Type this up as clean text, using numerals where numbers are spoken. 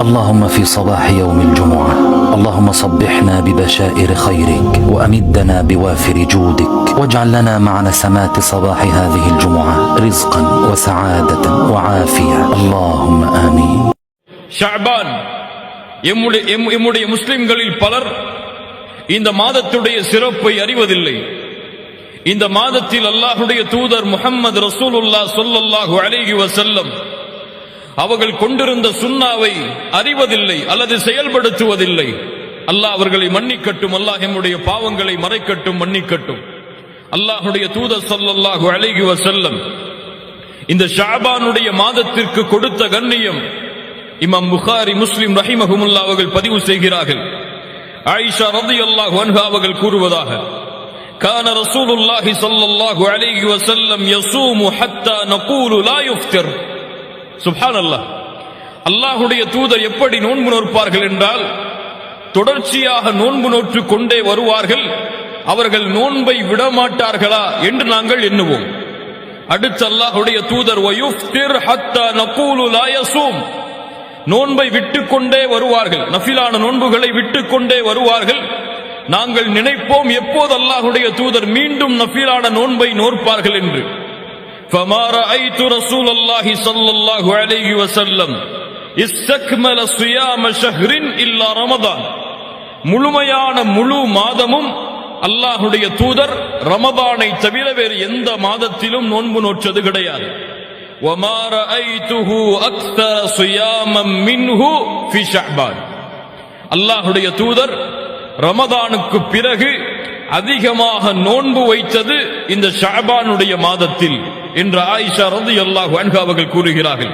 اللهم في صباح يوم الجمعة اللهم صبحنا ببشائر خيرك وأمدنا بوافر جودك واجعل لنا مع نسمات صباح هذه الجمعة رزقا وسعادة وعافية اللهم آمين. ஷஅபான் எம்முடைய முஸ்லிம்களில் பலர் இந்த மாதத்துடைய சிறப்பை அறிவதில்லை. இந்த மாதத்தில் அல்லாஹ்வுடைய தூதர் முஹம்மது ரசூலுல்லாஹ் ஸல்லல்லாஹு அலைஹி வஸல்லம் அவர்கள் கொண்டிருந்த சுன்னாவை அறிவதில்லை அல்லது செயல்படுத்துவதில்லை. அல்லாஹ் அவர்களை மன்னிக்கட்டும், அல்லாஹ் எம்முடைய பாவங்களை மறைக்கட்டும், மன்னிக்கட்டும். அல்லாஹ்வுடைய தூதர் ஸல்லல்லாஹு அலைஹி வஸல்லம் இந்த ஷஅபானுடைய மாதத்திற்கு கொடுத்த கண்ணியம் இமாம் புகாரி, முஸ்லிம் ரஹிமஹுமுல்லாஹ் அவர்கள் பதிவு செய்கிறார்கள். ஆயிஷா ரலியல்லாஹு அன்ஹா அவர்கள் கூறுவதாக, கான ரசூலுல்லாஹி ஸல்லல்லாஹு அலைஹி வஸல்லம் யஸூமு ஹத்தா நகூலு லா யுஃப்திர். சுப்ஹானல்லாஹ், அல்லாஹ்வுடைய தூதர் எப்படி நோன்பு நோற்பார்கள் என்றால் தொடர்ச்சியாக நோன்பு நோற்று கொண்டே வருவார்கள். அவர்கள் நோன்பை விடமாட்டார்களா என்று நாங்கள் எண்ணுவோம். அடுத்து அல்லாஹ்வுடைய தூதர் வயுஃப்திர் ஹத்தா நகூலு லா யஸூம், நோன்பை விட்டுக்கொண்டே வருவார்கள், நஃபிலான நோன்புகளை விட்டுக்கொண்டே வருவார்கள். நாங்கள் நினைப்போம் எப்போது அல்லாஹ்வுடைய தூதர் மீண்டும் நஃபிலான நோன்பை நோற்பார்கள் என்று. فما رأيت رسول الله صلى الله عليه وسلم استكمل صيام شهر إلا رمضان. முழுமையான முழு மாதமும் அல்லாஹ்வுடைய தூதர் ரமதானை தவிர வேறு எந்த மாதத்திலும் நோன்பு நோற்றது கிடையாது. وما رأيته أكثر صياما منه في شعبان. அல்லாஹ்வுடைய தூதர் ரமதானுக்கு பிறகு அதிகமாக நோன்பு வைத்தது இந்த ஷஅபானுடைய மாதத்தில் என்று ஆயிஷா ரலியல்லாஹு அன்ஹா அவர்கள் கூறுகிறார்கள்.